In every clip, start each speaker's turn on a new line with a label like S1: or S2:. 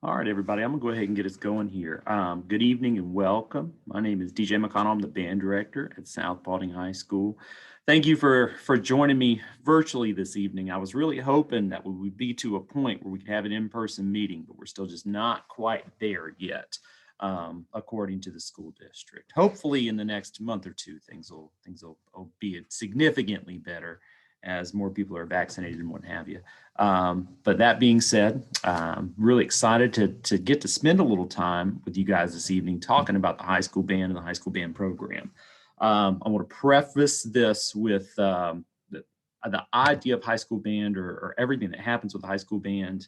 S1: All right, everybody, I'm gonna go ahead and get us going here. Good evening and welcome. My name is DJ McConnell. I'm the band director at South Paulding High School. Thank you for joining me virtually this evening. I was really hoping that we would be to a point where we could have an in-person meeting, but we're still just not quite there yet, according to the school district. Hopefully, in the next month or two, things will be significantly better as more people are vaccinated and what have you. But that being said, I'm really excited to get to spend a little time with you guys this evening talking about the high school band and the high school band program. I want to preface this with the idea of high school band or everything that happens with the high school band.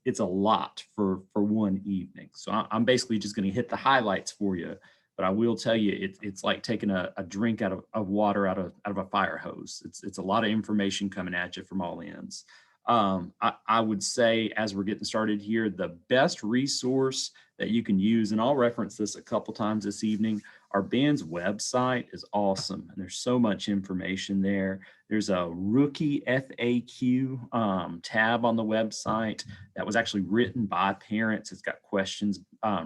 S1: It's a lot for one evening. So I'm basically just going to hit the highlights for you. But I will tell you, it's like taking a drink out of water out of a fire hose. It's a lot of information coming at you from all ends. I would say, as we're getting started here, the best resource that you can use, and I'll reference this a couple times this evening, our band's website is awesome. And there's so much information there. There's a rookie FAQ tab on the website that was actually written by parents. It's got questions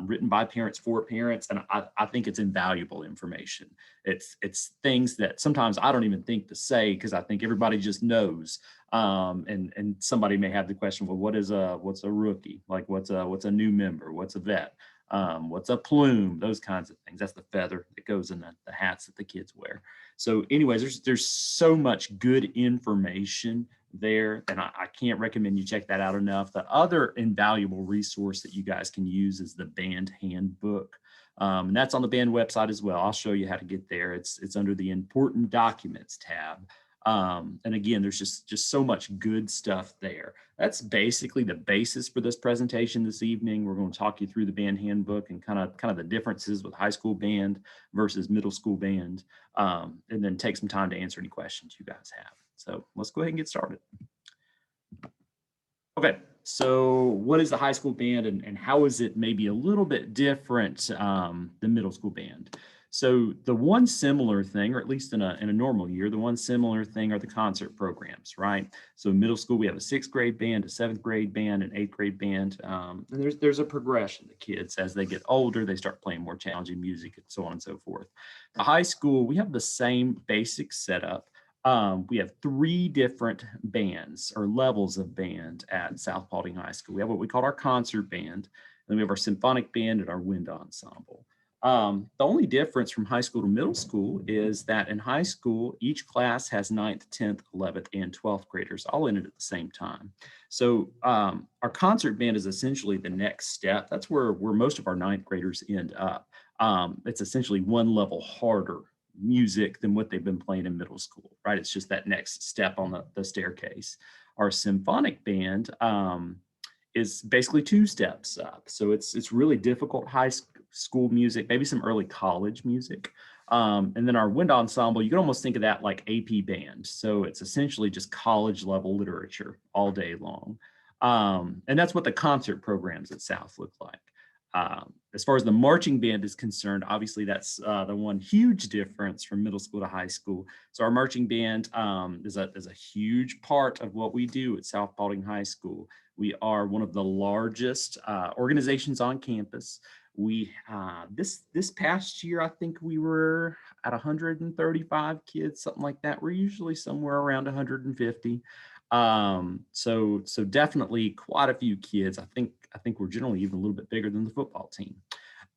S1: written by parents for parents, and I think it's invaluable information. It's things that sometimes I don't even think to say because I think everybody just knows. And somebody may have the question, well, what's a rookie? Like what's a new member? What's a vet? What's a plume? Those kinds of things. That's the feather that goes in the hats that the kids wear. So anyways, there's so much good information there, and I can't recommend you check that out enough. The other invaluable resource that you guys can use is the band handbook. And that's on the band website as well. I'll show you how to get there. It's under the important documents tab. And again, there's just so much good stuff there. That's basically the basis for this presentation this evening. We're going to talk you through the band handbook and kind of the differences with high school band versus middle school band, and then take some time to answer any questions you guys have. So let's go ahead and get started. Okay, so what is the high school band and how is it maybe a little bit different than middle school band? So the one similar thing, or at least in a normal year, the one similar thing are the concert programs, right? So in middle school, we have a 6th grade band, a 7th grade band, an 8th grade band. And there's a progression. The kids, as they get older, they start playing more challenging music and so on and so forth. The high school, we have the same basic setup. We have 3 different bands or levels of band at South Paulding High School. We have what we call our concert band, then we have our symphonic band and our wind ensemble. The only difference from high school to middle school is that in high school, each class has 9th, 10th, 11th, and 12th graders all in it at the same time. So our concert band is essentially the next step. That's where most of our 9th graders end up. It's essentially one level harder music than what they've been playing in middle school, right? It's just that next step on the staircase. Our symphonic band is basically 2 steps up. So it's really difficult high school music, maybe some early college music. And then our wind ensemble, you can almost think of that like AP band. So it's essentially just college level literature all day long. And that's what the concert programs at South look like. As far as the marching band is concerned, obviously that's the one huge difference from middle school to high school. So our marching band is a huge part of what we do at South Paulding High School. We are one of the largest organizations on campus. We this past year, I think we were at 135 kids, something like that. We're usually somewhere around 150. So definitely quite a few kids. I think we're generally even a little bit bigger than the football team.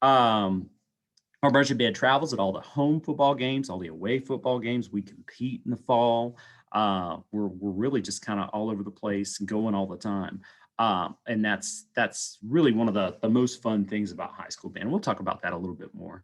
S1: Our marching band travels at all the home football games, all the away football games. We compete in the fall. We're really just kind of all over the place, going all the time. And that's really one of the most fun things about high school band. We'll talk about that a little bit more.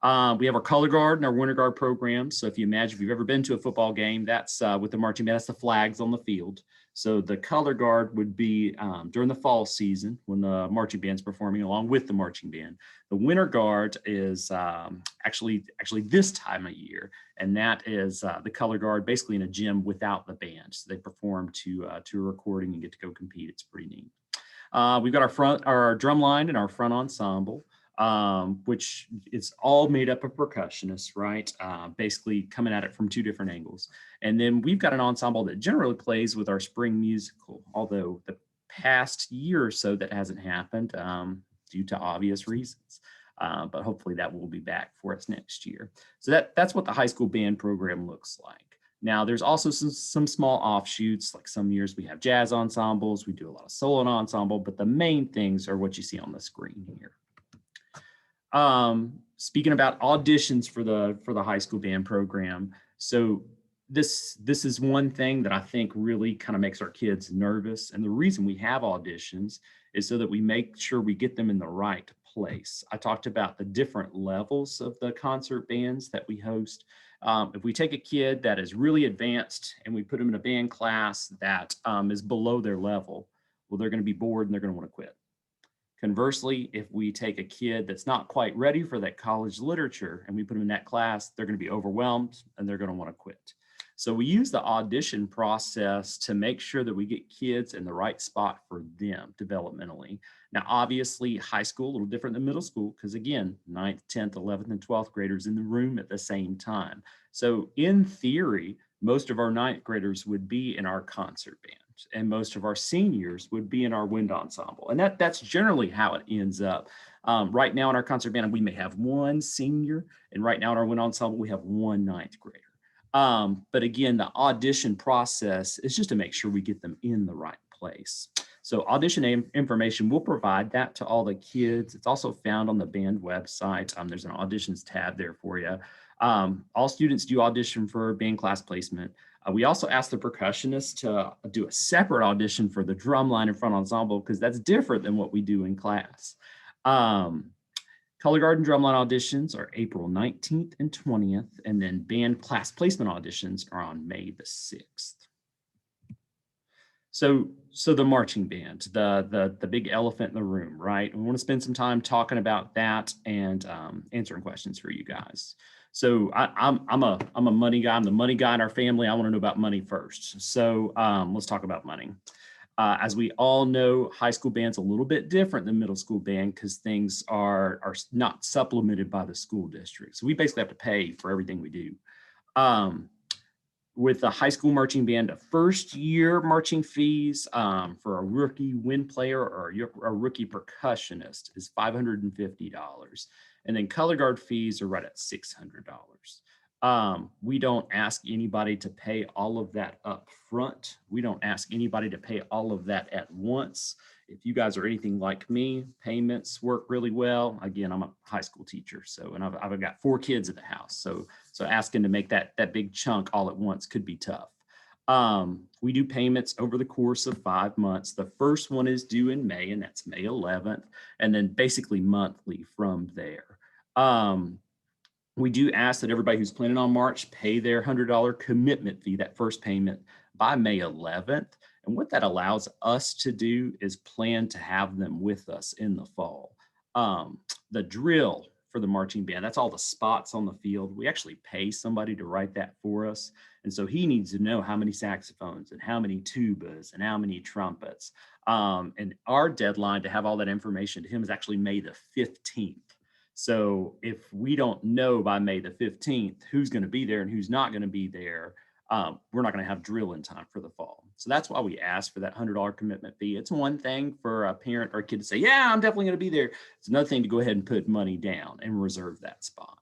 S1: We have our color guard and our winter guard program. So if you imagine, if you've ever been to a football game, that's with the marching band, that's the flags on the field. So the color guard would be during the fall season when the marching band's performing along with the marching band. The winter guard is actually this time of year, and that is the color guard basically in a gym without the band. So they perform to a recording and get to go compete. It's pretty neat. We've got our drum line and our front ensemble, which is all made up of percussionists, right? Basically coming at it from 2 different angles. And then we've got an ensemble that generally plays with our spring musical, although past year or so that hasn't happened due to obvious reasons. But hopefully that will be back for us next year. So that's what the high school band program looks like. Now, there's also some small offshoots, like some years we have jazz ensembles, we do a lot of solo ensemble, but the main things are what you see on the screen here. Speaking about auditions for the high school band program, so this is one thing that I think really kind of makes our kids nervous. And the reason we have auditions is so that we make sure we get them in the right place. I talked about the different levels of the concert bands that we host. If we take a kid that is really advanced and we put them in a band class that is below their level, well, they're going to be bored and they're going to want to quit. Conversely, if we take a kid that's not quite ready for that college literature and we put them in that class, they're going to be overwhelmed and they're going to want to quit. So we use the audition process to make sure that we get kids in the right spot for them developmentally. Now, obviously, high school, a little different than middle school, because again, 9th, 10th, 11th, and 12th graders in the room at the same time. So in theory, most of our 9th graders would be in our concert band, and most of our seniors would be in our wind ensemble. And that's generally how it ends up. Right now in our concert band, we may have one senior, and right now in our wind ensemble, we have one 9th grader. But again, the audition process is just to make sure we get them in the right place. So audition information, we'll provide that to all the kids. It's also found on the band website. There's an auditions tab there for you. All students do audition for band class placement. We also ask the percussionist to do a separate audition for the drum line and front ensemble because that's different than what we do in class. Color Garden drumline auditions are April 19th and 20th, and then band class placement auditions are on May the 6th. So the marching band, the big elephant in the room, right? We want to spend some time talking about that and answering questions for you guys. So I'm a money guy. I'm the money guy in our family. I want to know about money first. So let's talk about money. As we all know, high school band's a little bit different than middle school band because things are not supplemented by the school district. So we basically have to pay for everything we do. With the high school marching band, a first year marching fees for a rookie wind player or a rookie percussionist is $550. And then color guard fees are right at $600. We don't ask anybody to pay all of that up front. We don't ask anybody to pay all of that at once. If you guys are anything like me, payments work really well. Again, I'm a high school teacher, and I've got 4 kids at the house. So asking to make that big chunk all at once could be tough. We do payments over the course of 5 months. The first one is due in May, and that's May 11th, and then basically monthly from there. We do ask that everybody who's planning on March pay their $100 commitment fee, that first payment, by May 11th. And what that allows us to do is plan to have them with us in the fall. The drill for the marching band, that's all the spots on the field. We actually pay somebody to write that for us. And so he needs to know how many saxophones and how many tubas and how many trumpets. And our deadline to have all that information to him is actually May the 15th. So if we don't know by May the 15th who's going to be there and who's not going to be there, we're not going to have drill in time for the fall. So that's why we ask for that $100 commitment fee. It's one thing for a parent or a kid to say, yeah, I'm definitely going to be there. It's another thing to go ahead and put money down and reserve that spot.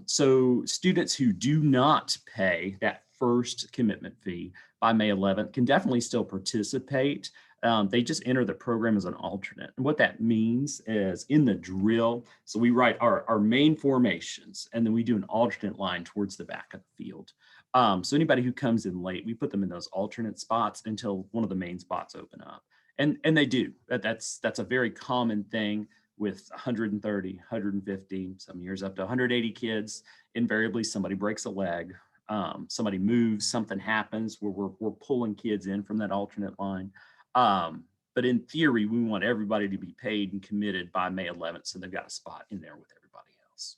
S1: So students who do not pay that first commitment fee by May 11th can definitely still participate. They just enter the program as an alternate. And what that means is in the drill, so we write our main formations, and then we do an alternate line towards the back of the field. So anybody who comes in late, we put them in those alternate spots until one of the main spots open up. And they do. That's a very common thing with 130, 150, some years up to 180 kids. Invariably, somebody breaks a leg, somebody moves, something happens where we're pulling kids in from that alternate line. But in theory, we want everybody to be paid and committed by May 11th, so they've got a spot in there with everybody else.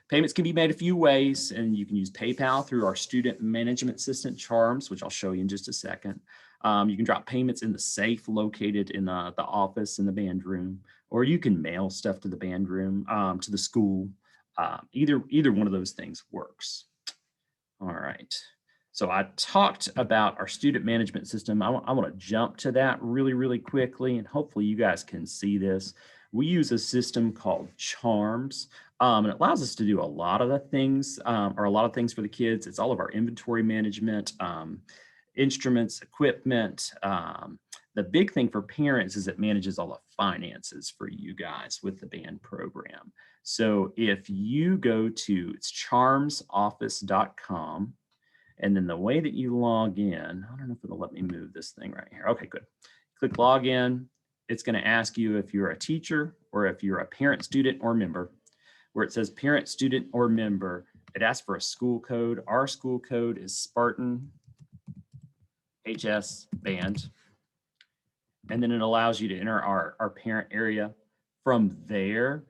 S1: Payments can be made a few ways, and you can use PayPal through our student management system Charms, which I'll show you in just a second. You can drop payments in the safe located in the office in the band room, or you can mail stuff to the band room, to the school. Either one of those things works. All right. So I talked about our student management system. I want to jump to that really, really quickly, and hopefully you guys can see this. We use a system called CHARMS, and it allows us to do a lot of the things, or a lot of things for the kids. It's all of our inventory management, instruments, equipment. The big thing for parents is it manages all the finances for you guys with the band program. So if you go to it's charmsoffice.com, and then the way that you log in, I don't know if it'll let me move this thing right here. Okay, good. Click log in. It's going to ask you if you're a teacher or if you're a parent, student, or member. Where it says parent, student, or member, it asks for a school code. Our school code is Spartan HS band. And then it allows you to enter our parent area. From there,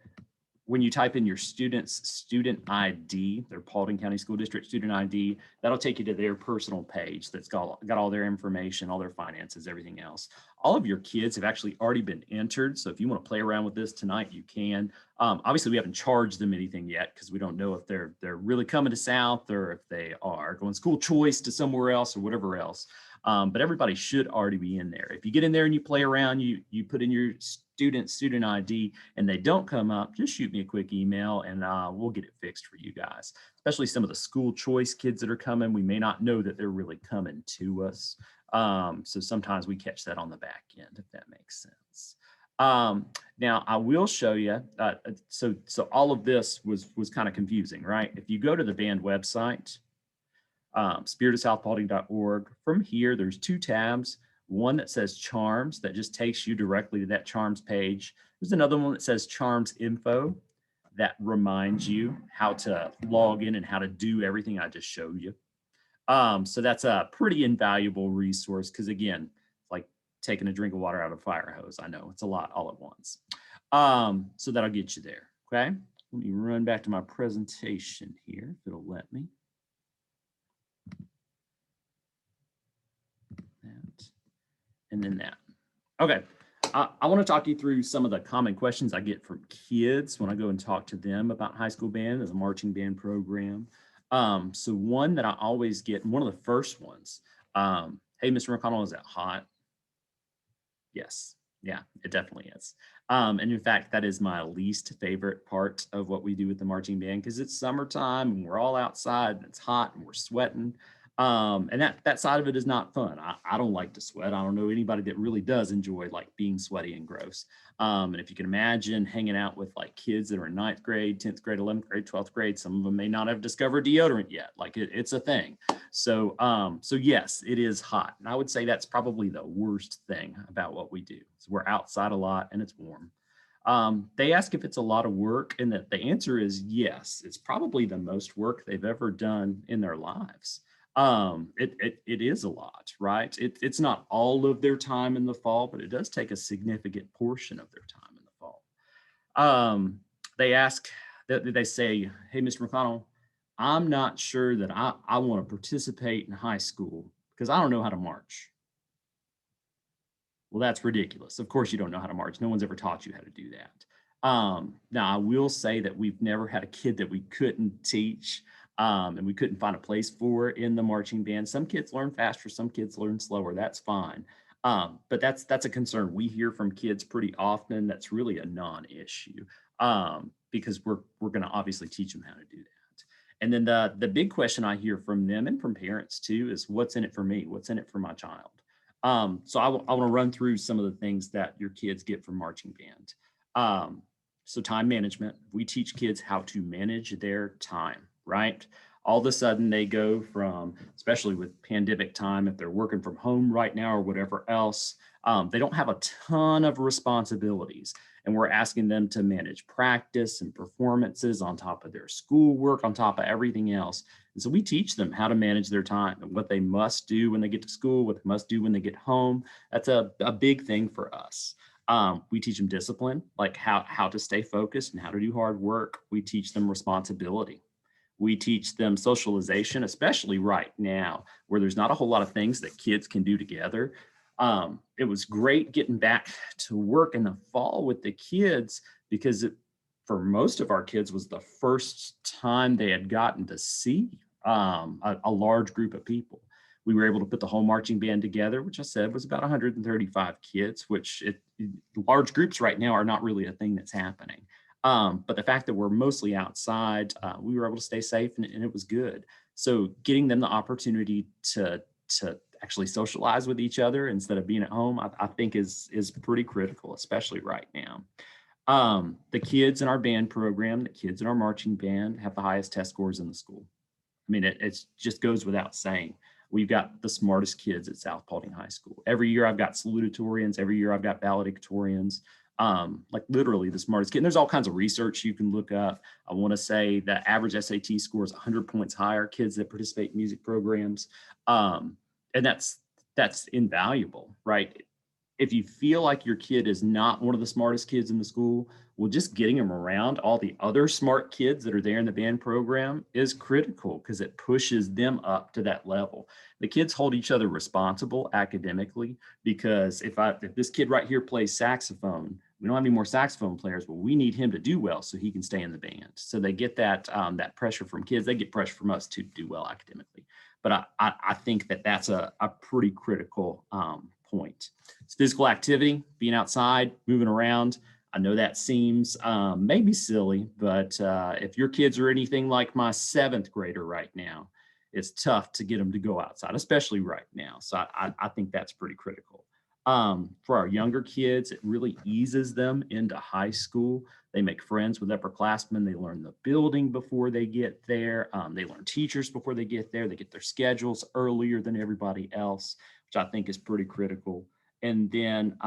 S1: when you type in your student's student ID, their Paulding County School District student ID, that'll take you to their personal page that's got all their information, all their finances, everything else. All of your kids have actually already been entered. So if you want to play around with this tonight, you can. Obviously, we haven't charged them anything yet because we don't know if they're really coming to South or if they are going school choice to somewhere else or whatever else. But everybody should already be in there. If you get in there and you play around, you put in your student ID and they don't come up, just shoot me a quick email and we'll get it fixed for you guys. Especially some of the school choice kids that are coming, we may not know that they're really coming to us. So sometimes we catch that on the back end, if that makes sense. Now I will show you, so all of this was kind of confusing, right? If you go to the band website, spiritofsouthpaulding.org. From here, there's two tabs. One that says Charms that just takes you directly to that Charms page. There's another one that says Charms Info that reminds you how to log in and how to do everything I just showed you. So that's a pretty invaluable resource because again, it's like taking a drink of water out of a fire hose. I know it's a lot all at once. So that'll get you there. Okay. Let me run back to my presentation here if it'll let me. That, and then that. Okay, I want to talk you through some of the common questions I get from kids when I go and talk to them about high school band as a marching band program. So one that I always get, one of the first ones, hey, Mr. McConnell, is that hot? Yes, yeah, it definitely is. And in fact, that is my least favorite part of what we do with the marching band because it's summertime and we're all outside and it's hot and we're sweating. And that side of it is not fun. I don't like to sweat. I don't know anybody that really does enjoy like being sweaty and gross. And if you can imagine hanging out with like kids that are in 9th grade, 10th grade, 11th grade, 12th grade, some of them may not have discovered deodorant yet. Like it's a thing. So yes, it is hot. And I would say that's probably the worst thing about what we do. So we're outside a lot and it's warm. They ask if it's a lot of work and that the answer is yes. It's probably the most work they've ever done in their lives. It is a lot, right? It's not all of their time in the fall, but it does take a significant portion of their time in the fall. They ask, they say, hey, Mr. McConnell, I'm not sure that I want to participate in high school because I don't know how to march. Well, that's ridiculous. Of course you don't know how to march. No one's ever taught you how to do that. Now, I will say that we've never had a kid that we couldn't teach and we couldn't find a place for in the marching band. Some kids learn faster, some kids learn slower. That's fine. But that's a concern we hear from kids pretty often. That's really a non-issue because we're going to obviously teach them how to do that. And then the big question I hear from them and from parents too is what's in it for me? What's in it for my child? So I want to run through some of the things that your kids get from marching band. So time management, we teach kids how to manage their time, right? All of a sudden they go from, especially with pandemic time, if they're working from home right now or whatever else, they don't have a ton of responsibilities. And we're asking them to manage practice and performances on top of their schoolwork, on top of everything else. And so we teach them how to manage their time and what they must do when they get to school, what they must do when they get home. That's a big thing for us. We teach them discipline, like how to stay focused and how to do hard work. We teach them responsibility. We teach them socialization, especially right now, where there's not a whole lot of things that kids can do together. It was great getting back to work in the fall with the kids because it, for most of our kids, was the first time they had gotten to see a large group of people. We were able to put the whole marching band together, which I said was about 135 kids, which large groups right now are not really a thing that's happening. But the fact that we're mostly outside, we were able to stay safe, and it was good. So getting them the opportunity to actually socialize with each other instead of being at home, I think is pretty critical, especially right now. The kids in our band program, the kids in our marching band have the highest test scores in the school. I mean, it just goes without saying. We've got the smartest kids at South Paulding High School. Every year I've got salutatorians. Every year I've got valedictorians. Like literally the smartest kid. And there's all kinds of research you can look up. I want to say the average SAT score is 100 points higher, kids that participate in music programs. And that's invaluable, right? If you feel like your kid is not one of the smartest kids in the school, well, just getting them around all the other smart kids that are there in the band program is critical because it pushes them up to that level. The kids hold each other responsible academically because if this kid right here plays saxophone, we don't have any more saxophone players. Well, we need him to do well so he can stay in the band. So they get that that pressure from kids. They get pressure from us to do well academically. But I think that that's a pretty critical point. It's physical activity, being outside, moving around. I know that seems maybe silly, but if your kids are anything like my 7th grader right now, it's tough to get them to go outside, especially right now. So I think that's pretty critical. For our younger kids, it really eases them into high school. They make friends with upperclassmen. They learn the building before they get there. They learn teachers before they get there. They get their schedules earlier than everybody else, which I think is pretty critical. And then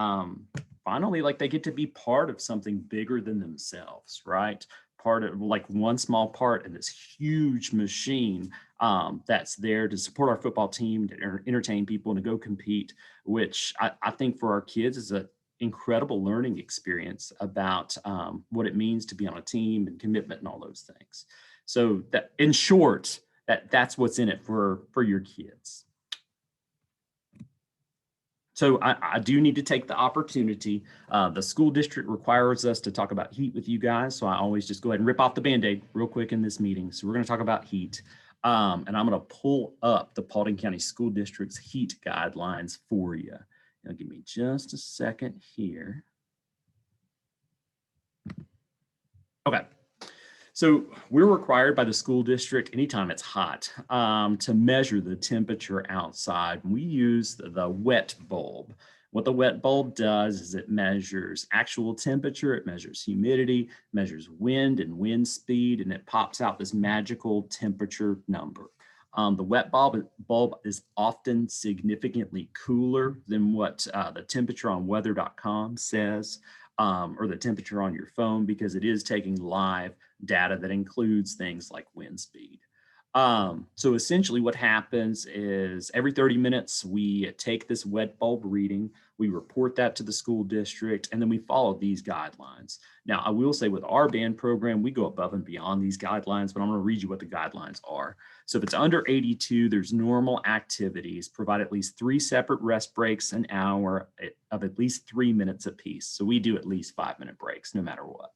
S1: finally, like they get to be part of something bigger than themselves, right? Part of like one small part in this huge machine that's there to support our football team, to entertain people, and to go compete, which I think for our kids is an incredible learning experience about what it means to be on a team and commitment and all those things. So that, in short, that's what's in it for your kids. So I do need to take the opportunity. The school district requires us to talk about heat with you guys. So I always just go ahead and rip off the Band-Aid real quick in this meeting. So we're going to talk about heat. And I'm going to pull up the Paulding County School District's heat guidelines for you. Now give me just a second here. Okay. So we're required by the school district anytime it's hot to measure the temperature outside. We use the wet bulb. What the wet bulb does is it measures actual temperature, it measures humidity, measures wind and wind speed, and it pops out this magical temperature number. The wet bulb is often significantly cooler than what the temperature on weather.com says, or the temperature on your phone, because it is taking live data that includes things like wind speed. So essentially what happens is every 30 minutes, we take this wet bulb reading, we report that to the school district, and then we follow these guidelines. Now, I will say with our band program, we go above and beyond these guidelines, but I'm going to read you what the guidelines are. So if it's under 82, there's normal activities. Provide at least 3 separate rest breaks an hour of at least 3 minutes apiece. So we do at least 5-minute breaks no matter what.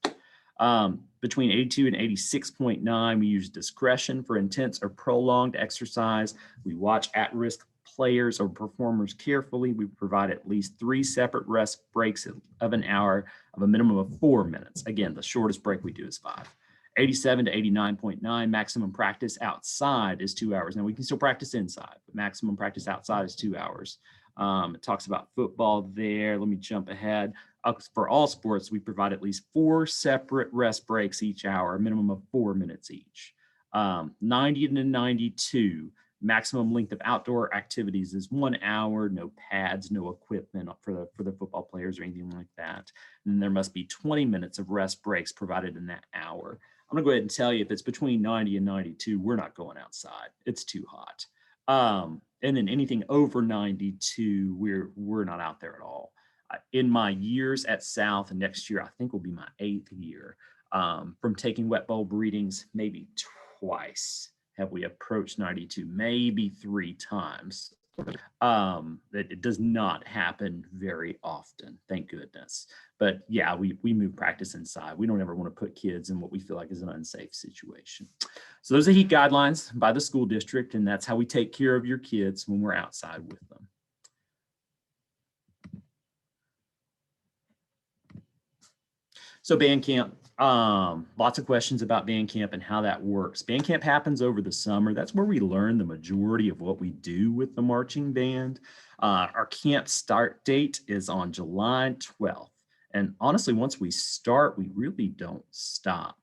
S1: Between 82 and 86.9, we use discretion for intense or prolonged exercise. We watch at-risk players or performers carefully. We provide at least 3 separate rest breaks of an hour of a minimum of 4 minutes. Again, the shortest break we do is 5. 87 to 89.9, maximum practice outside is 2 hours. Now we can still practice inside, but maximum practice outside is 2 hours. It talks about football there. Let me jump ahead. For all sports, we provide at least 4 separate rest breaks each hour, a minimum of 4 minutes each. 90 to 92, maximum length of outdoor activities is 1 hour, no pads, no equipment for the football players or anything like that. And then there must be 20 minutes of rest breaks provided in that hour. I'm gonna go ahead and tell you if it's between 90 and 92, we're not going outside. It's too hot. And then anything over 92, we're not out there at all. In my years at South, and next year I think will be my 8th year, from taking wet bulb readings, maybe twice have we approached 92, maybe 3 times. It does not happen very often, thank goodness. But yeah, we move practice inside. We don't ever want to put kids in what we feel like is an unsafe situation. So those are heat guidelines by the school district, and that's how we take care of your kids when we're outside with them. So band camp, lots of questions about band camp and how that works. Band camp happens over the summer. That's where we learn the majority of what we do with the marching band. Our camp start date is on July 12th. And honestly, once we start, we really don't stop.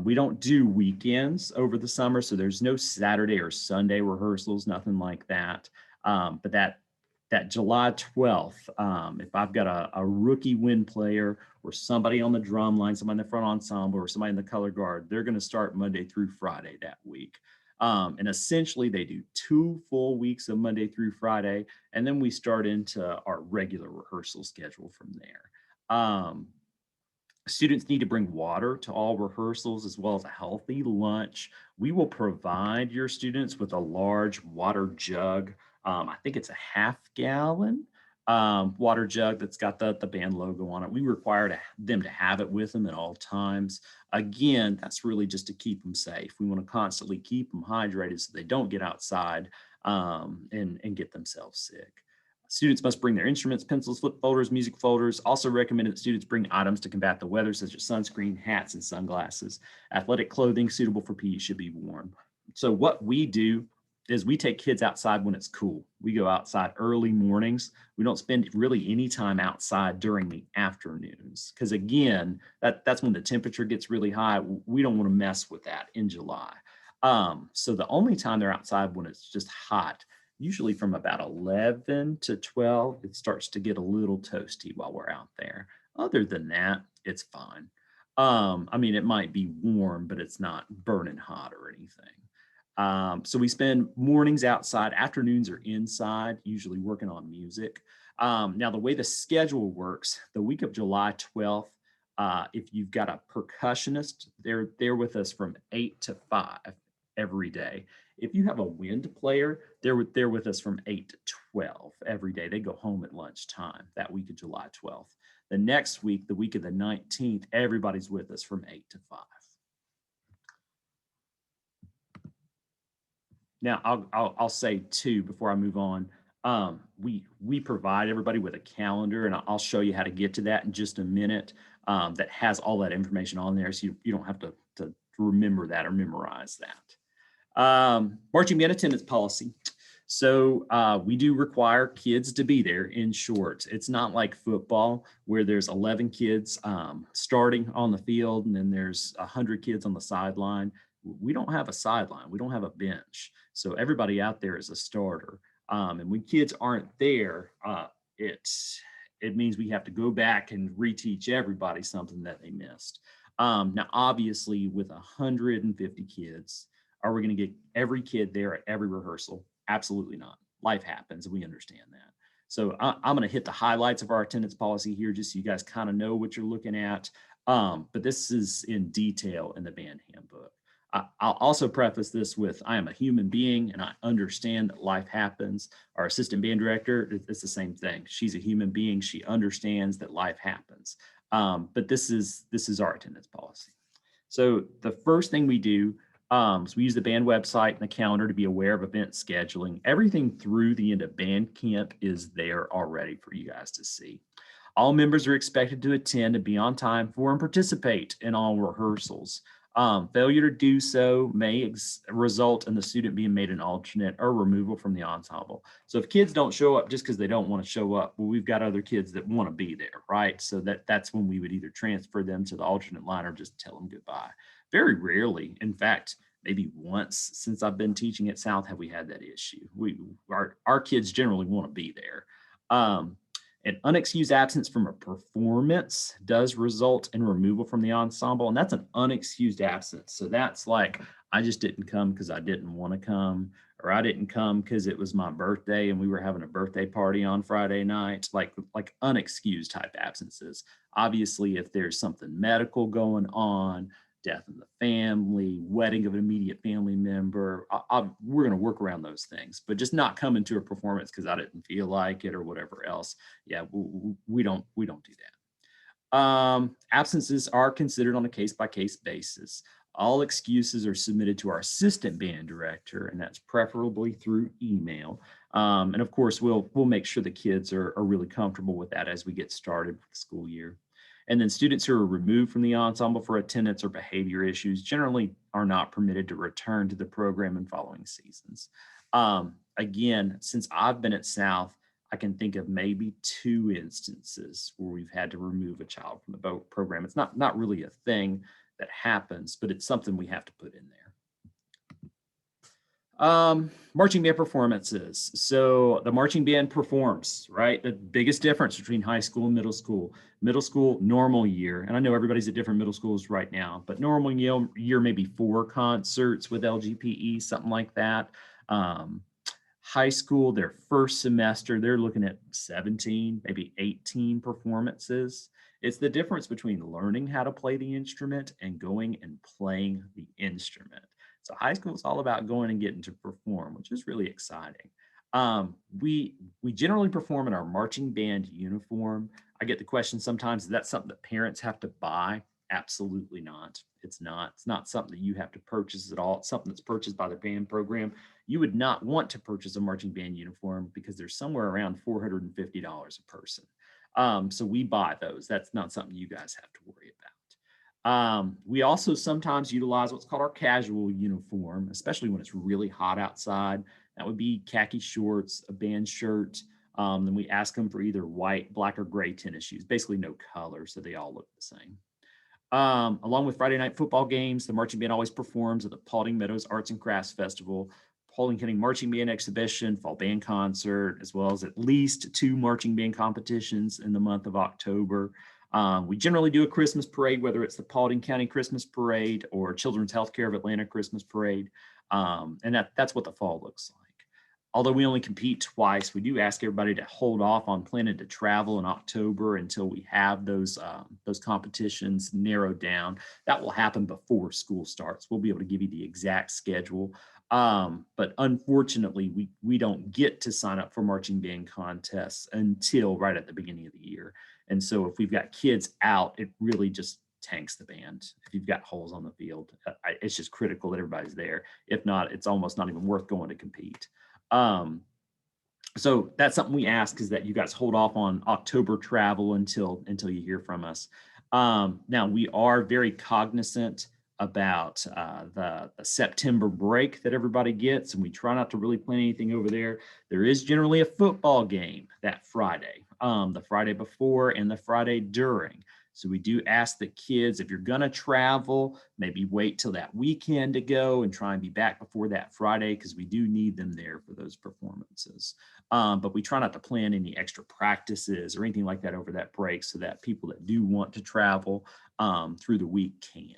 S1: We don't do weekends over the summer, so there's no Saturday or Sunday rehearsals, nothing like that. But that July 12th, if I've got a rookie wind player or somebody on the drum line, somebody in the front ensemble, or somebody in the color guard, they're going to start Monday through Friday that week. And essentially, they do 2 full weeks of Monday through Friday, and then we start into our regular rehearsal schedule from there. Students need to bring water to all rehearsals as well as a healthy lunch. We will provide your students with a large water jug. I think it's a half-gallon water jug that's got the band logo on it. We require them to have it with them at all times. Again, that's really just to keep them safe. We want to constantly keep them hydrated so they don't get outside and get themselves sick. Students must bring their instruments, pencils, flip folders, music folders. Also recommended that students bring items to combat the weather, such as sunscreen, hats, and sunglasses. Athletic clothing suitable for PE should be worn. So what we do is we take kids outside when it's cool. We go outside early mornings. We don't spend really any time outside during the afternoons because, again, that's when the temperature gets really high. We don't want to mess with that in July. So the only time they're outside when it's just hot, usually from about 11 to 12, it starts to get a little toasty while we're out there. Other than that, it's fine. I mean, it might be warm, but it's not burning hot or anything. So we spend mornings outside, afternoons are inside, usually working on music. Now, the way the schedule works, the week of July 12th, if you've got a percussionist, they're with us from 8 to 5 every day. If you have a wind player, they're with us from 8 to 12 every day. They go home at lunchtime that week of July 12th. The next week, the week of the 19th, everybody's with us from 8 to 5. Now, I'll say too before I move on. We provide everybody with a calendar, and I'll show you how to get to that in just a minute. That has all that information on there, so you don't have to remember that or memorize that. Marching band attendance policy. So we do require kids to be there in shorts. It's not like football where there's 11 kids starting on the field and then there's 100 kids on the sideline. We don't have a sideline. We don't have a bench. So everybody out there is a starter. And when kids aren't there, it means we have to go back and reteach everybody something that they missed. Now, obviously, with 150 kids, are we going to get every kid there at every rehearsal? Absolutely not. Life happens, and we understand that. So I'm going to hit the highlights of our attendance policy here just so you guys kind of know what you're looking at. But this is in detail in the band handbook. I'll also preface this with, I am a human being and I understand that life happens. Our assistant band director, it's the same thing. She's a human being. She understands that life happens. But this is our attendance policy. So the first thing we do, so we use the band website and the calendar to be aware of event scheduling. Everything through the end of band camp is there already for you guys to see. All members are expected to attend and be on time for and participate in all rehearsals. Failure to do so may result in the student being made an alternate or removal from the ensemble. So if kids don't show up just because they don't want to show up, well, we've got other kids that want to be there, right? So that's when we would either transfer them to the alternate line or just tell them goodbye. Very rarely, in fact, maybe once since I've been teaching at South have we had that issue. Our kids generally want to be there. An unexcused absence from a performance does result in removal from the ensemble, and that's an unexcused absence. So that's like, I just didn't come because I didn't want to come, or I didn't come because it was my birthday and we were having a birthday party on Friday night, like unexcused type absences. Obviously, if there's something medical going on, death in the family, wedding of an immediate family member. We're going to work around those things, but just not coming to a performance because I didn't feel like it or whatever else. Yeah, we don't do that. Absences are considered on a case-by-case basis. All excuses are submitted to our assistant band director, and that's preferably through email. And of course, we'll make sure the kids are really comfortable with that as we get started with the school year. And then students who are removed from the ensemble for attendance or behavior issues generally are not permitted to return to the program in following seasons. Again, since I've been at South, I can think of maybe 2 instances where we've had to remove a child from the program. It's not really a thing that happens, but it's something we have to put in there. Marching band performances. So the marching band performs, right? The biggest difference between high school and middle school, normal year. And I know everybody's at different middle schools right now, but normal year, maybe 4 concerts with LGPE, something like that. High school, their first semester, they're looking at 17, maybe 18 performances. It's the difference between learning how to play the instrument and going and playing the instrument. So high school is all about going and getting to perform, which is really exciting. We generally perform in our marching band uniform. I get the question sometimes, is that something that parents have to buy? Absolutely not. It's not. It's not something that you have to purchase at all. It's something that's purchased by the band program. You would not want to purchase a marching band uniform because they're somewhere around $450 a person. So we buy those. That's not something you guys have to worry about. We also sometimes utilize what's called our casual uniform, especially when it's really hot outside. That would be khaki shorts, a band shirt. Then we ask them for either white, black, or gray tennis shoes, basically no color, so they all look the same. Along with Friday night football games, the marching band always performs at the Paulding Meadows Arts and Crafts Festival, Paulding County Marching Band Exhibition, Fall Band Concert, as well as at least 2 marching band competitions in the month of October. We generally do a Christmas parade, whether it's the Paulding County Christmas Parade or Children's Healthcare of Atlanta Christmas Parade. And that's what the fall looks like. Although we only compete twice, we do ask everybody to hold off on planning to travel in October until we have those competitions narrowed down. That will happen before school starts. We'll be able to give you the exact schedule. But unfortunately, we don't get to sign up for marching band contests until right at the beginning of the year. And so if we've got kids out, it really just tanks the band. If you've got holes on the field, it's just critical that everybody's there. If not, it's almost not even worth going to compete. So that's something we ask, is that you guys hold off on October travel until you hear from us. Now, we are very cognizant about the September break that everybody gets, and we try not to really plan anything over there. There is generally a football game that Friday, the Friday before and the Friday during. So we do ask the kids, if you're going to travel, maybe wait till that weekend to go and try and be back before that Friday, because we do need them there for those performances. But we try not to plan any extra practices or anything like that over that break, so that people that do want to travel through the week can.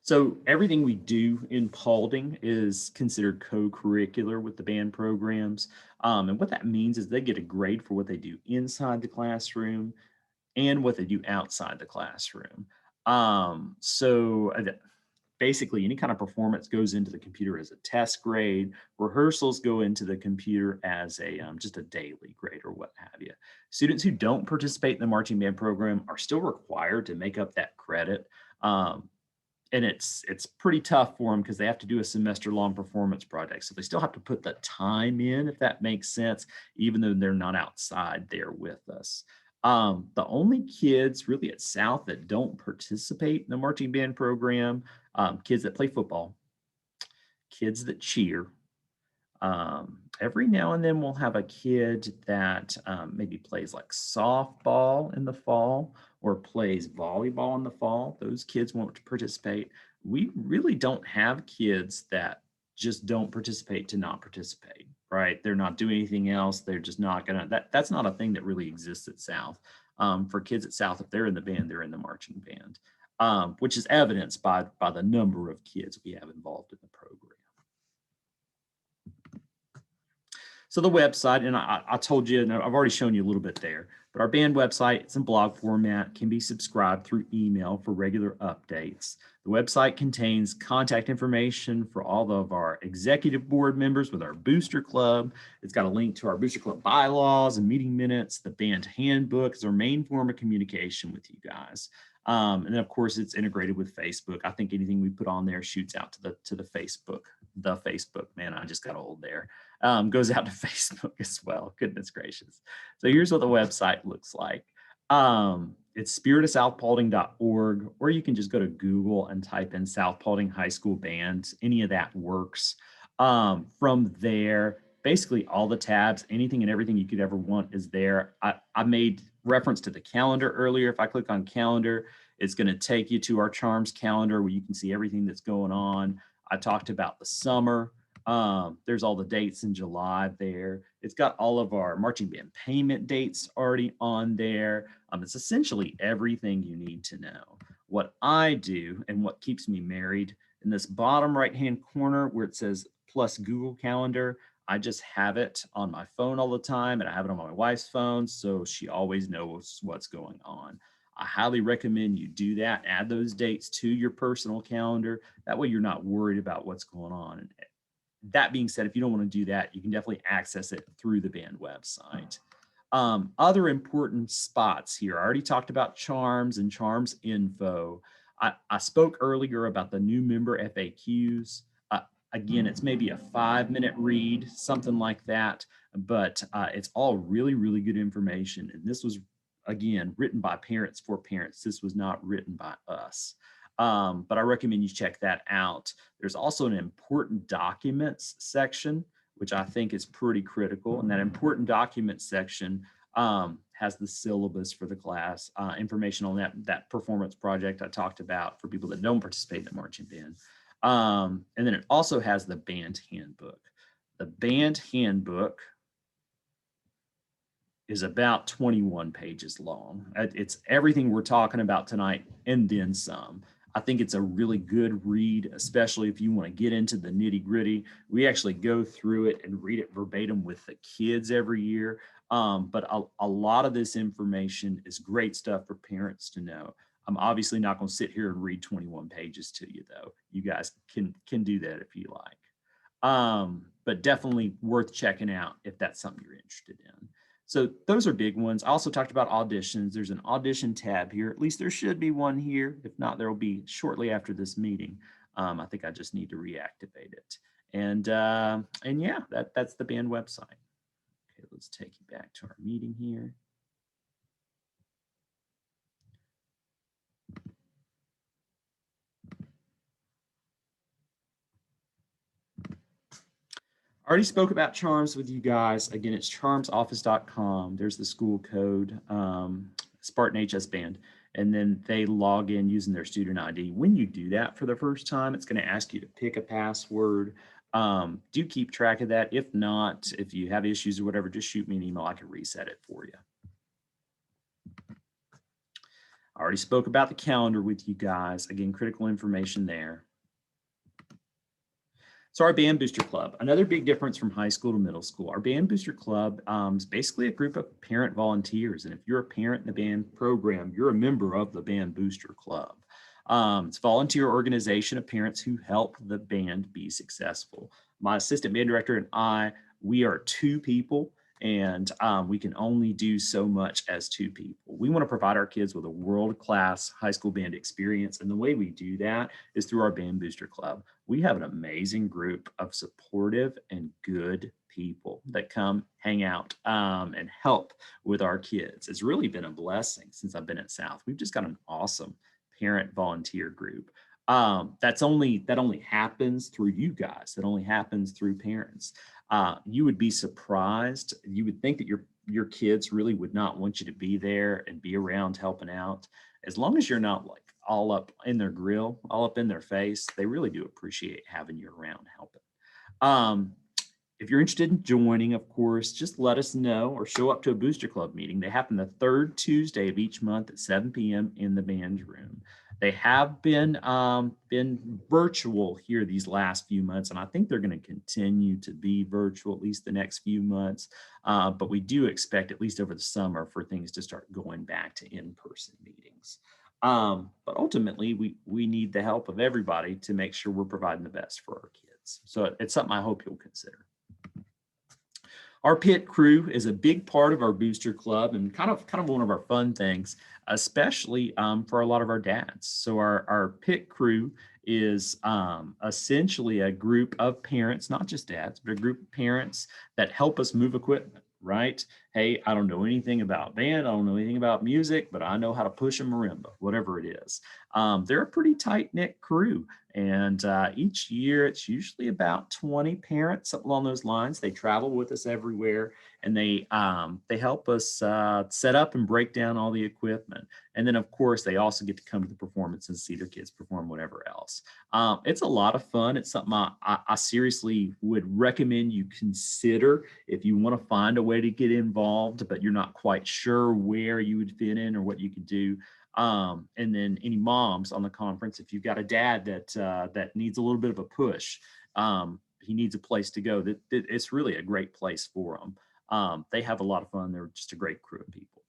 S1: So everything we do in Paulding is considered co-curricular with the band programs. And what that means is they get a grade for what they do inside the classroom and what they do outside the classroom. Basically, any kind of performance goes into the computer as a test grade. Rehearsals go into the computer as a just a daily grade or what have you. Students who don't participate in the marching band program are still required to make up that credit. And it's pretty tough for them because they have to do a semester-long performance project. So they still have to put the time in, if that makes sense, even though they're not outside there with us. The only kids really at South that don't participate in the marching band program, kids that play football, kids that cheer. Every now and then we'll have a kid that maybe plays like softball in the fall or plays volleyball in the fall. Those kids won't participate. We really don't have kids that just don't participate to not participate, right? They're not doing anything else. They're just not gonna, that's not a thing that really exists at South. For kids at South, if they're in the band, they're in the marching band, which is evidenced by the number of kids we have involved in the program. So the website, and I told you, and I've already shown you a little bit there, But our band website, it's in blog format, can be subscribed through email for regular updates. The website contains contact information for all of our executive board members with our booster club. It's got a link to our booster club bylaws and meeting minutes. The band handbook is our main form of communication with you guys. And then of course it's integrated with Facebook. I think anything we put on there shoots out to the Facebook. The Facebook, man, I just got old there. Goes out to Facebook as well. Goodness gracious. So here's what the website looks like. It's spiritofsouthpaulding.org, or you can just go to Google and type in South Paulding High School Band. Any of that works. From there, basically all the tabs, anything and everything you could ever want is there. I made reference to the calendar earlier. If I click on calendar, it's going to take you to our Charms calendar where you can see everything that's going on. I talked about the summer. There's all the dates in July there. It's got all of our marching band payment dates already on there. It's essentially everything you need to know. What I do and what keeps me married, in this bottom right-hand corner where it says plus Google Calendar, I just have it on my phone all the time, and I have it on my wife's phone, so she always knows what's going on. I highly recommend you do that. Add those dates to your personal calendar. That way you're not worried about what's going on. And that being said, if you don't want to do that, you can definitely access it through the band website. Other important spots here. I already talked about Charms and Charms info. I spoke earlier about the new member FAQs. Again, it's maybe a 5-minute read, something like that, but it's all really, really good information. And this was, again, written by parents for parents. This was not written by us. But I recommend you check that out. There's also an important documents section, which I think is pretty critical. And that important documents section has the syllabus for the class, information on that performance project I talked about for people that don't participate in the marching band. And then it also has the band handbook. The band handbook is about 21 pages long. It's everything we're talking about tonight and then some. I think it's a really good read, especially if you want to get into the nitty gritty. We actually go through it and read it verbatim with the kids every year. But a lot of this information is great stuff for parents to know. I'm obviously not going to sit here and read 21 pages to you, though. You guys can do that if you like. But definitely worth checking out if that's something you're interested in. So those are big ones. I also talked about auditions. There's an audition tab here. At least there should be one here. If not, there will be shortly after this meeting. I think I just need to reactivate it. And yeah, that's the band website. Okay, let's take you back to our meeting here. I already spoke about Charms with you guys. Again, it's charmsoffice.com. There's the school code, Spartan HS Band. And then they log in using their student ID. When you do that for the first time, it's going to ask you to pick a password. Do keep track of that. If not, if you have issues or whatever, just shoot me an email. I can reset it for you. I already spoke about the calendar with you guys. Again, critical information there. So our Band Booster Club, another big difference from high school to middle school. Our Band Booster Club is basically a group of parent volunteers. And if you're a parent in the band program, you're a member of the Band Booster Club. It's a volunteer organization of parents who help the band be successful. My assistant band director and we are 2 people, and we can only do so much as 2 people. We want to provide our kids with a world-class high school band experience, and the way we do that is through our Band Booster Club. We have an amazing group of supportive and good people that come hang out and help with our kids. It's really been a blessing since I've been at South. We've just got an awesome parent volunteer group. That only happens through you guys. That only happens through parents. You would be surprised. You would think that your kids really would not want you to be there and be around helping out. As long as you're not like all up in their grill, all up in their face, they really do appreciate having you around helping. If you're interested in joining, of course, just let us know or show up to a Booster Club meeting. They happen the 3rd Tuesday of each month at 7 p.m. in the band room. They have been virtual here these last few months, and I think they're going to continue to be virtual at least the next few months. But we do expect, at least over the summer, for things to start going back to in-person meetings. But ultimately, we need the help of everybody to make sure we're providing the best for our kids. So it's something I hope you'll consider. Our pit crew is a big part of our booster club and kind of one of our fun things, especially for a lot of our dads. So our pit crew is essentially a group of parents, not just dads, but a group of parents that help us move equipment, right? Hey, I don't know anything about band, I don't know anything about music, but I know how to push a marimba, whatever it is. They're a pretty tight-knit crew. And each year, it's usually about 20 parents, something along those lines. They travel with us everywhere, and they help us set up and break down all the equipment. And then, of course, they also get to come to the performance and see their kids perform whatever else. It's a lot of fun. It's something I seriously would recommend you consider if you want to find a way to get involved, but you're not quite sure where you would fit in or what you could do. And then any moms on the conference, if you've got a dad that needs a little bit of a push, he needs a place to go. That it's really a great place for them. They have a lot of fun. They're just a great crew of people.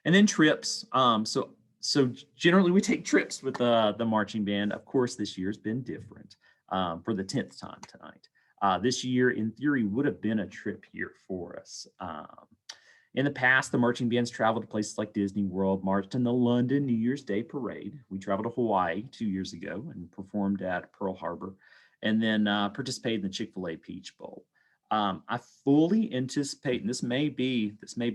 S1: And then trips. So generally we take trips with the marching band. Of course, this year's been different for the 10th time tonight. This year, in theory, would have been a trip year for us. In the past, the marching bands traveled to places like Disney World, marched in the London New Year's Day Parade. We traveled to Hawaii 2 years ago and performed at Pearl Harbor, and then participated in the Chick-fil-A Peach Bowl. I fully anticipate, and this may be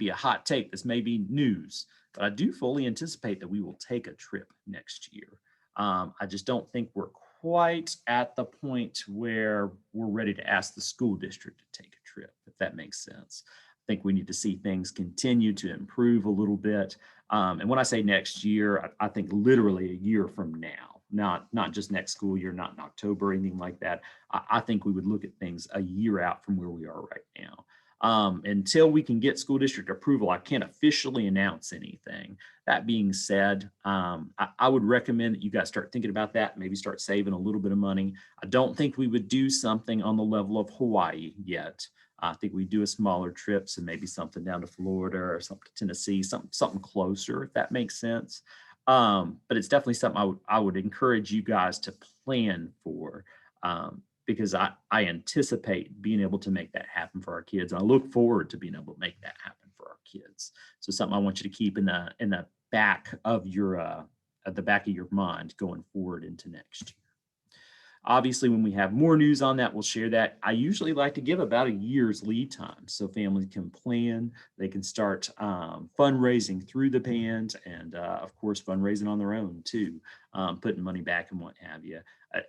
S1: a hot take, this may be news, but I do fully anticipate that we will take a trip next year. I just don't think we're quite at the point where we're ready to ask the school district to take a trip, if that makes sense. I think we need to see things continue to improve a little bit. And when I say next year, I think literally a year from now, not just next school year, not in October or anything like that. I think we would look at things a year out from where we are right now. Until we can get school district approval, I can't officially announce anything. That being said, I would recommend that you guys start thinking about that, maybe start saving a little bit of money. I don't think we would do something on the level of Hawaii yet. I think we do a smaller trips and maybe something down to Florida or something to Tennessee, something closer, if that makes sense. But it's definitely something I would encourage you guys to plan for, because I anticipate being able to make that happen for our kids. And I look forward to being able to make that happen for our kids. So something I want you to keep in the back of your at the back of your mind going forward into next year. Obviously, when we have more news on that, we'll share that. I usually like to give about a year's lead time so families can plan. They can start fundraising through the band and, of course, fundraising on their own, too, putting money back and what have you.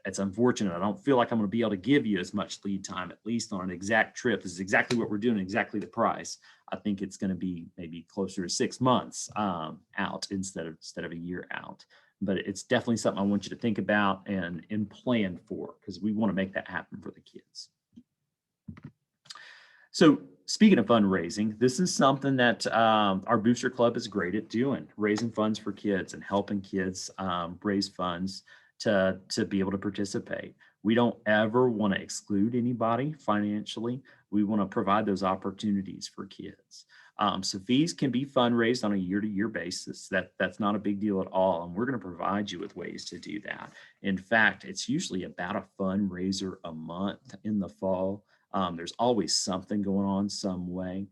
S1: It's unfortunate. I don't feel like I'm going to be able to give you as much lead time, at least on an exact trip. This is exactly what we're doing, exactly the price. I think it's going to be maybe closer to 6 months out instead of a year out. But it's definitely something I want you to think about and plan for, because we want to make that happen for the kids. So speaking of fundraising, this is something that our Booster Club is great at doing, raising funds for kids and helping kids raise funds to be able to participate. We don't ever want to exclude anybody financially. We want to provide those opportunities for kids. So fees can be fundraised on a year-to-year basis. That's not a big deal at all. And we're going to provide you with ways to do that. In fact, it's usually about a fundraiser a month in the fall. There's always something going on some way.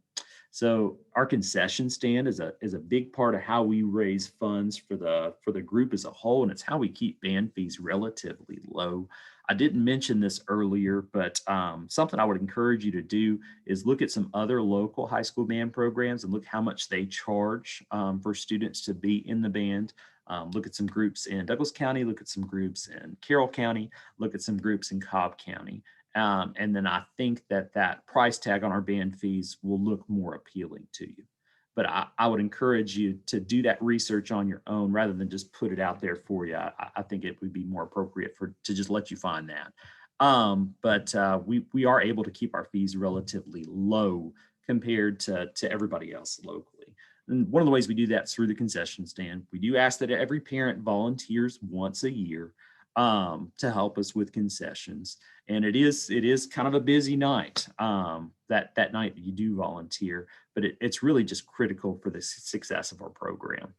S1: So our concession stand is a big part of how we raise funds for the group as a whole, and it's how we keep band fees relatively low. I didn't mention this earlier, but something I would encourage you to do is look at some other local high school band programs and look how much they charge for students to be in the band. Look at some groups in Douglas County, look at some groups in Carroll County, look at some groups in Cobb County. And then I think that price tag on our band fees will look more appealing to you. But I would encourage you to do that research on your own rather than just put it out there for you. I think it would be more appropriate to just let you find that. But we are able to keep our fees relatively low compared to everybody else locally. And one of the ways we do that is through the concession stand. We do ask that every parent volunteers once a year to help us with concessions. And it is kind of a busy night, that night that you do volunteer, but it's really just critical for the success of our program.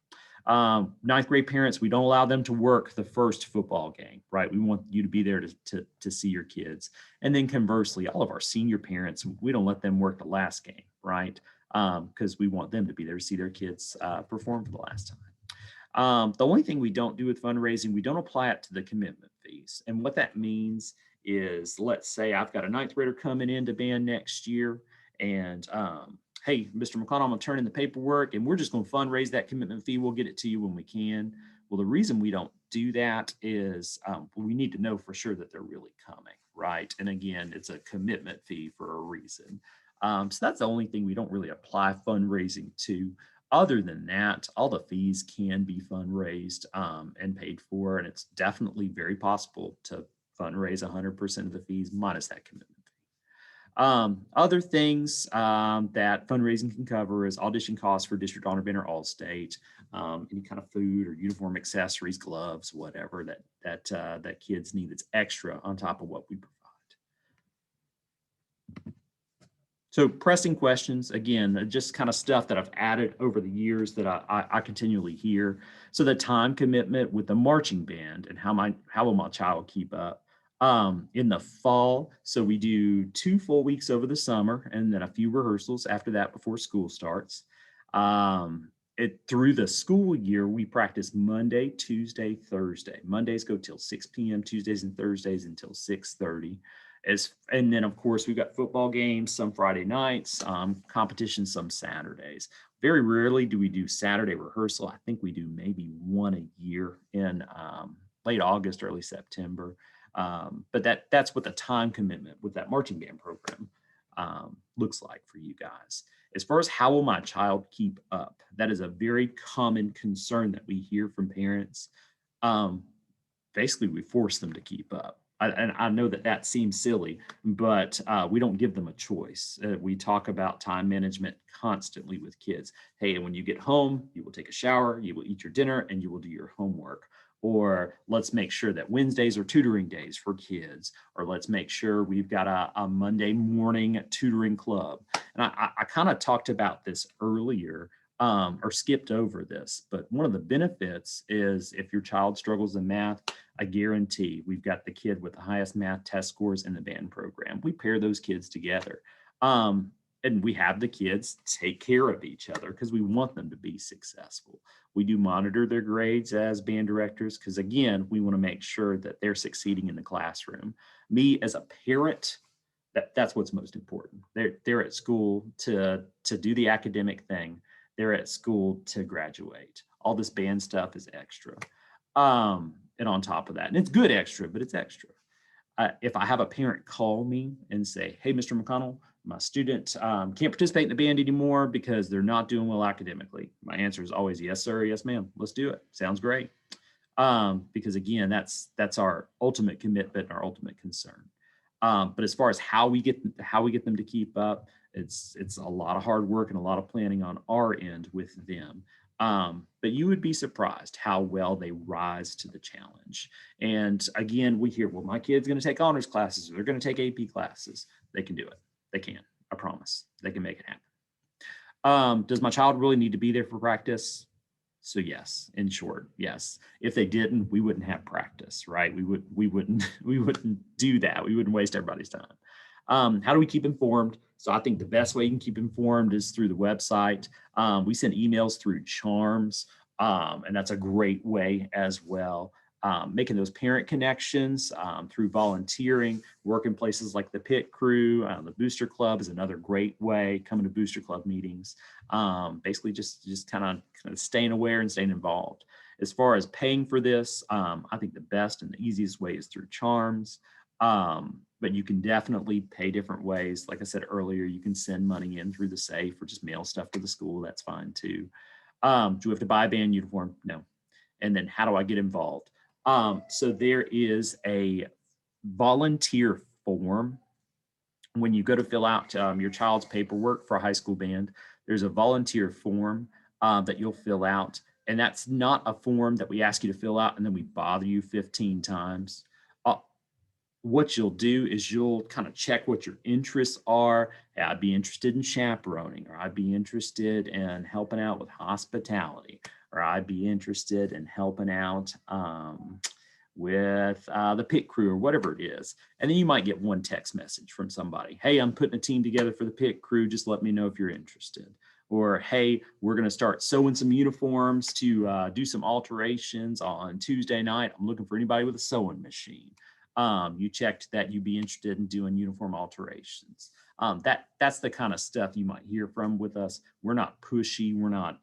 S1: Ninth grade parents, we don't allow them to work the first football game, right? We want you to be there to see your kids. And then conversely, all of our senior parents, we don't let them work the last game, right? Because we want them to be there to see their kids perform for the last time. The only thing we don't do with fundraising, we don't apply it to the commitment fees. And what that means is, let's say I've got a ninth grader coming into band next year, and hey, Mr. McConnell, I'm gonna turn in the paperwork and we're just gonna fundraise that commitment fee. We'll get it to you when we can. Well, the reason we don't do that is we need to know for sure that they're really coming, right? And again, it's a commitment fee for a reason. So that's the only thing we don't really apply fundraising to. Other than that, all the fees can be fundraised and paid for, and it's definitely very possible to fundraise 100% of the fees minus that commitment. Other things that fundraising can cover is audition costs for District Honor Band or All-State, any kind of food or uniform accessories, gloves, whatever that kids need that's extra on top of what we provide. So pressing questions, again, just kind of stuff that I've added over the years that I continually hear. So the time commitment with the marching band and how will my child keep up? In the fall, so we do 2 full weeks over the summer and then a few rehearsals after that before school starts. Through the school year, we practice Monday, Tuesday, Thursday. Mondays go till 6 p.m., Tuesdays and Thursdays until 6:30. And then, of course, we've got football games some Friday nights, competitions some Saturdays. Very rarely do we do Saturday rehearsal. I think we do maybe one a year in late August, early September. But that's what the time commitment with that marching band program looks like for you guys. As far as how will my child keep up, that is a very common concern that we hear from parents. Basically, we force them to keep up. And I know that seems silly, but we don't give them a choice. We talk about time management constantly with kids. Hey, when you get home, you will take a shower, you will eat your dinner, and you will do your homework. Or let's make sure that Wednesdays are tutoring days for kids, or let's make sure we've got a Monday morning tutoring club. And I kind of talked about this earlier or skipped over this, but one of the benefits is if your child struggles in math, I guarantee we've got the kid with the highest math test scores in the band program. We pair those kids together. And we have the kids take care of each other because we want them to be successful. We do monitor their grades as band directors because, again, we want to make sure that they're succeeding in the classroom. Me as a parent, that's what's most important. They're at school to do the academic thing. They're at school to graduate. All this band stuff is extra. And on top of that, and it's good extra, but it's extra. If I have a parent call me and say, hey, Mr. McConnell, my student can't participate in the band anymore because they're not doing well academically, my answer is always, yes, sir, yes, ma'am, let's do it. Sounds great. Because again, that's our ultimate commitment, our ultimate concern. But as far as how we get them to keep up, it's a lot of hard work and a lot of planning on our end with them. But you would be surprised how well they rise to the challenge. And again, we hear, well, my kid's going to take honors classes, or they're going to take AP classes. They can do it. They can. I promise. They can make it happen. Does my child really need to be there for practice? So yes, in short, yes. If they didn't, we wouldn't have practice, right? We wouldn't do that. We wouldn't waste everybody's time. How do we keep informed? So I think the best way you can keep informed is through the website. We send emails through Charms, and that's a great way as well. Making those parent connections through volunteering, work in places like the Pit Crew, the Booster Club is another great way, coming to Booster Club meetings. Basically just kind of staying aware and staying involved. As far as paying for this, I think the best and the easiest way is through Charms. But you can definitely pay different ways. Like I said earlier, you can send money in through the safe or just mail stuff to the school. That's fine too. Do we have to buy a band uniform? No. And then how do I get involved? So there is a volunteer form. When you go to fill out your child's paperwork for a high school band, there's a volunteer form that you'll fill out. And that's not a form that we ask you to fill out and then we bother you 15 times. What you'll do is you'll kind of check what your interests are. Hey, I'd be interested in chaperoning, or I'd be interested in helping out with hospitality, or I'd be interested in helping out with the pit crew, or whatever it is. And then you might get one text message from somebody. Hey, I'm putting a team together for the pit crew. Just let me know if you're interested. Or, hey, we're going to start sewing some uniforms to do some alterations on Tuesday night. I'm looking for anybody with a sewing machine. You checked that you'd be interested in doing uniform alterations. That's the kind of stuff you might hear from with us. We're not pushy. We're not,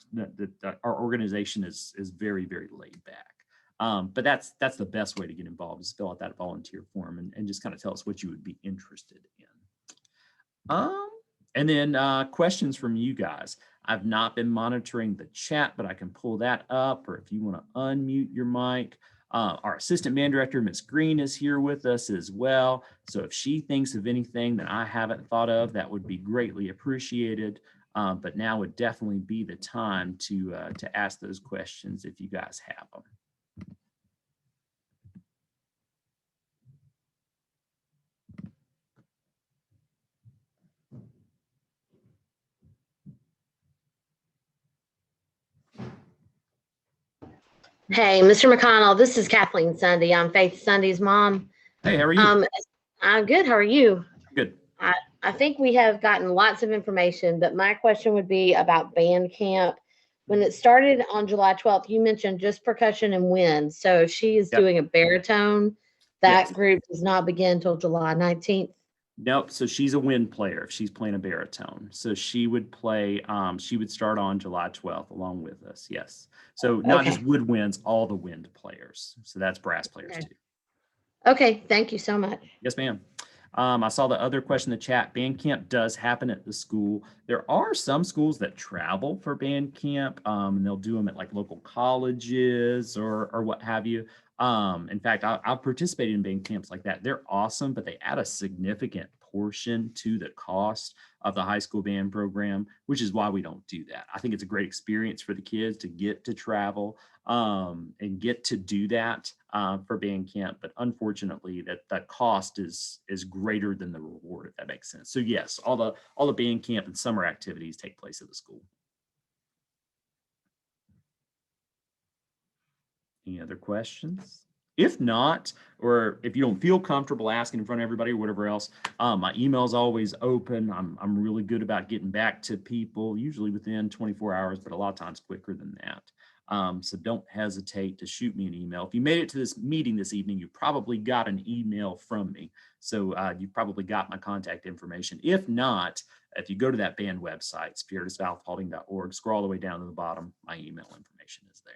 S1: our organization is very, very laid back. But that's the best way to get involved, is fill out that volunteer form and just kind of tell us what you would be interested in. And then questions from you guys. I've not been monitoring the chat, but I can pull that up, or if you want to unmute your mic. Our assistant band director, Ms. Green, is here with us as well. So if she thinks of anything that I haven't thought of, that would be greatly appreciated. But now would definitely be the time to ask those questions if you guys have them.
S2: Hey, Mr. McConnell, this is Kathleen Sunday. I'm Faith Sunday's mom.
S1: Hey, how are you?
S2: I'm good. How are you?
S1: Good.
S2: I think we have gotten lots of information, but my question would be about band camp. When it started on July 12th, you mentioned just percussion and wind. So if she is doing a baritone, that group does not begin until July 19th.
S1: Nope. So she's a wind player if she's playing a baritone. So she would play, she would start on July 12th along with us. Yes. So not just woodwinds, all the wind players. So that's brass players too.
S2: Okay. Thank you so much.
S1: Yes, ma'am. I saw the other question in the chat. Band camp does happen at the school. There are some schools that travel for band camp, and they'll do them at like local colleges or what have you. In fact, I've participated in band camps like that. They're awesome, but they add a significant portion to the cost of the high school band program, which is why we don't do that. I think it's a great experience for the kids to get to travel and get to do that for band camp. But unfortunately, that cost is greater than the reward, if that makes sense. So yes, all the band camp and summer activities take place at the school. Any other questions? If not, or if you don't feel comfortable asking in front of everybody or whatever else, my email is always open. I'm really good about getting back to people, usually within 24 hours, but a lot of times quicker than that. So don't hesitate to shoot me an email. If you made it to this meeting this evening, you probably got an email from me. So you probably got my contact information. If not, if you go to that band website, spiritusofpaulding.org, scroll all the way down to the bottom, my email information is there.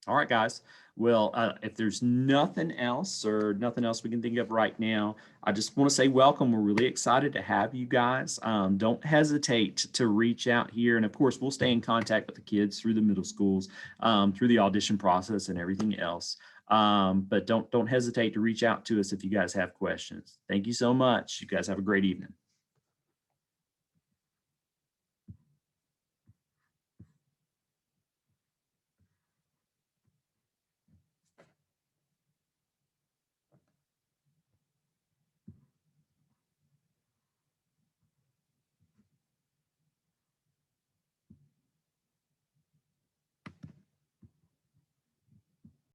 S1: All right, guys. Well, if there's nothing else or nothing else we can think of right now, I just want to say welcome. We're really excited to have you guys. Don't hesitate to reach out here. And of course, we'll stay in contact with the kids through the middle schools, through the audition process and everything else. But don't hesitate to reach out to us if you guys have questions. Thank you so much. You guys have a great evening.